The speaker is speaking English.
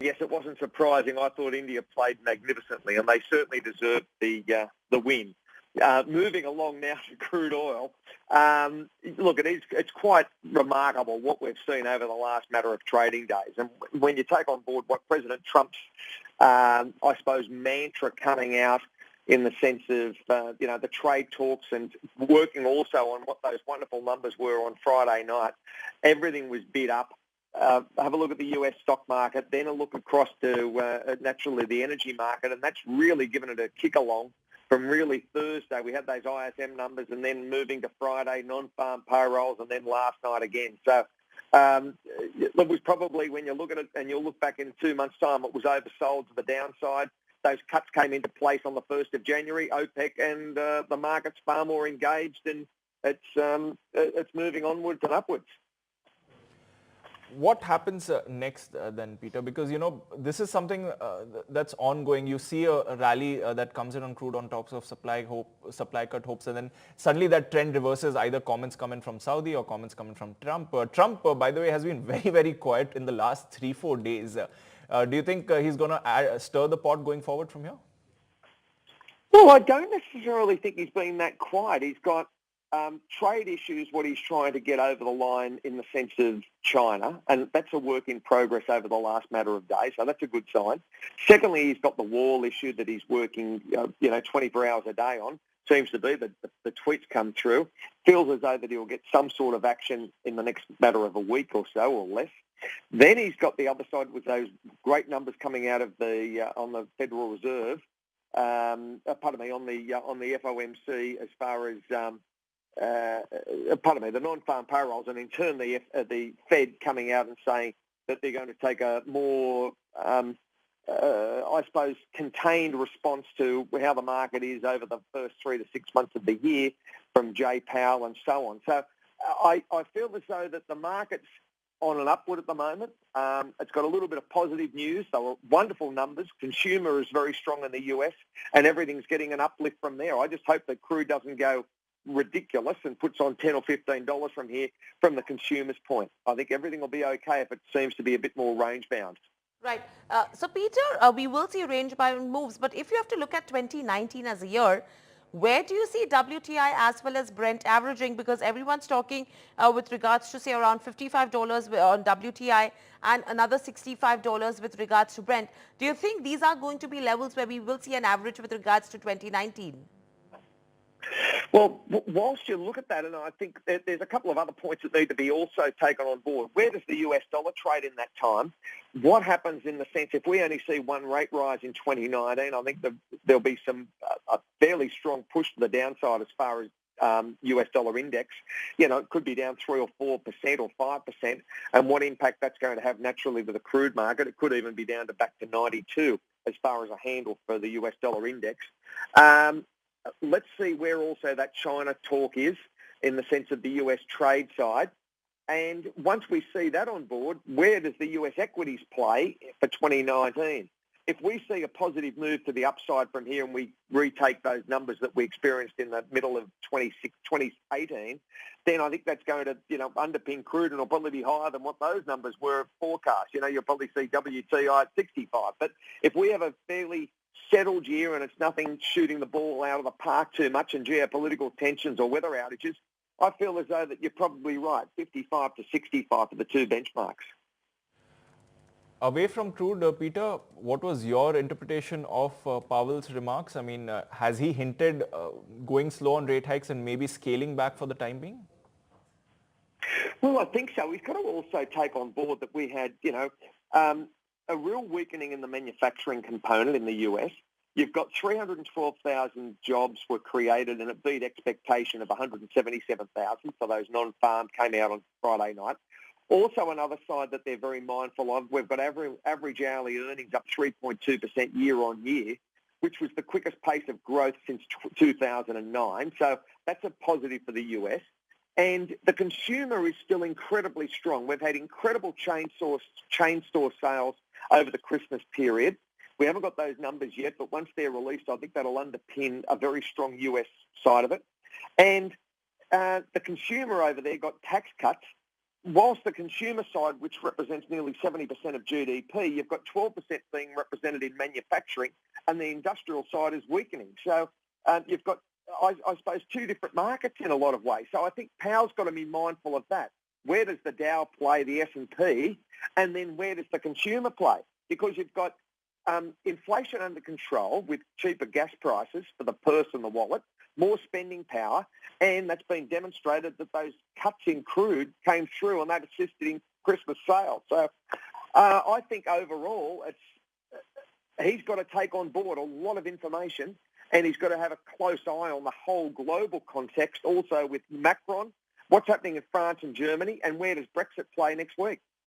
Yes, it wasn't surprising. I thought India played magnificently, and they certainly deserved the win. Moving along now to crude oil. Look, it's quite remarkable what we've seen over the last matter of trading days. And when you take on board what President Trump's, I suppose, mantra coming out in the sense of, the trade talks and working also on what those wonderful numbers were on Friday night, everything was bid up. Have a look at the US stock market, then a look across to, naturally, the energy market, and that's really given it a kick along from really Thursday. We had those ISM numbers, and then moving to Friday, non-farm payrolls, and then last night again. So it was probably, when you look at it and you'll look back in 2 months' time, it was oversold to the downside. Those cuts came into place on the 1st of January, OPEC, and the market's far more engaged, and it's moving onwards and upwards. What happens next then, Peter? Because, this is something that's ongoing. You see a rally that comes in on crude on tops of supply cut hopes, and then suddenly that trend reverses, either comments coming from Saudi or comments coming from Trump. Trump, by the way, has been very, very quiet in the last 3-4 days. Do you think he's going to stir the pot going forward from here? Well, I don't necessarily think he's been that quiet. He's got trade issues, what he's trying to get over the line in the sense of China, and that's a work in progress over the last matter of days, so that's a good sign. Secondly, he's got the wall issue that he's working, 24 hours a day on. Seems to be that the tweets come through. Feels as though that he'll get some sort of action in the next matter of a week or so, or less. Then he's got the other side with those great numbers coming out of on the Federal Reserve. On the FOMC as far as the non-farm payrolls, and in turn the Fed coming out and saying that they're going to take a more, I suppose, contained response to how the market is over the first 3 to 6 months of the year from Jay Powell and so on. So I feel as though that the market's on an upward at the moment. It's got a little bit of positive news. So wonderful numbers. Consumer is very strong in the US, and everything's getting an uplift from there. I just hope that crude doesn't go ridiculous and puts on $10 or $15 from here from the consumer's point. I think everything will be okay if it seems to be a bit more range-bound. Right. So, Peter, we will see range-bound moves, but if you have to look at 2019 as a year, where do you see WTI as well as Brent averaging? Because everyone's talking with regards to, say, around $55 on WTI and another $65 with regards to Brent. Do you think these are going to be levels where we will see an average with regards to 2019? Well, whilst you look at that, and I think there's a couple of other points that need to be also taken on board. Where does the US dollar trade in that time? What happens in the sense, if we only see one rate rise in 2019, I think there'll be a fairly strong push to the downside as far as US dollar index. It could be down 3 or 4% or 5%, and what impact that's going to have naturally with the crude market. It could even be down to back to 92 as far as a handle for the US dollar index. Let's see where also that China talk is in the sense of the US trade side. And once we see that on board, where does the US equities play for 2019? If we see a positive move to the upside from here and we retake those numbers that we experienced in the middle of 2018, then I think that's going to, underpin crude, and it'll probably be higher than what those numbers were forecast. You'll probably see WTI at 65. But if we have a fairly settled year and it's nothing shooting the ball out of the park too much and geopolitical tensions or weather outages, I feel as though that you're probably right, 55 to 65 for the two benchmarks. Away from crude, Peter, what was your interpretation of Powell's remarks? I mean, has he hinted going slow on rate hikes and maybe scaling back for the time being? Well, I think so. He's got to also take on board that we had, a real weakening in the manufacturing component in the US. You've got 312,000 jobs were created, and it beat expectation of 177,000 for those non-farm, came out on Friday night. Also, another side that they're very mindful of, we've got average hourly earnings up 3.2% year on year, which was the quickest pace of growth since 2009. So that's a positive for the US. And the consumer is still incredibly strong. We've had incredible chain store sales over the Christmas period. We haven't got those numbers yet, but once they're released, I think that'll underpin a very strong US side of it. And the consumer over there got tax cuts whilst the consumer side, which represents nearly 70% of GDP, you've got 12% being represented in manufacturing, and the industrial side is weakening. So you've got, I suppose, two different markets in a lot of ways. So I think Powell's got to be mindful of that. Where does the Dow play the S&P, and then where does the consumer play? Because you've got inflation under control with cheaper gas prices for the purse and the wallet, more spending power, and that's been demonstrated that those cuts in crude came through and that assisted in Christmas sales. So I think overall he's got to take on board a lot of information, and he's got to have a close eye on the whole global context, also with Macron, what's happening in France and Germany, and where does Brexit play next week?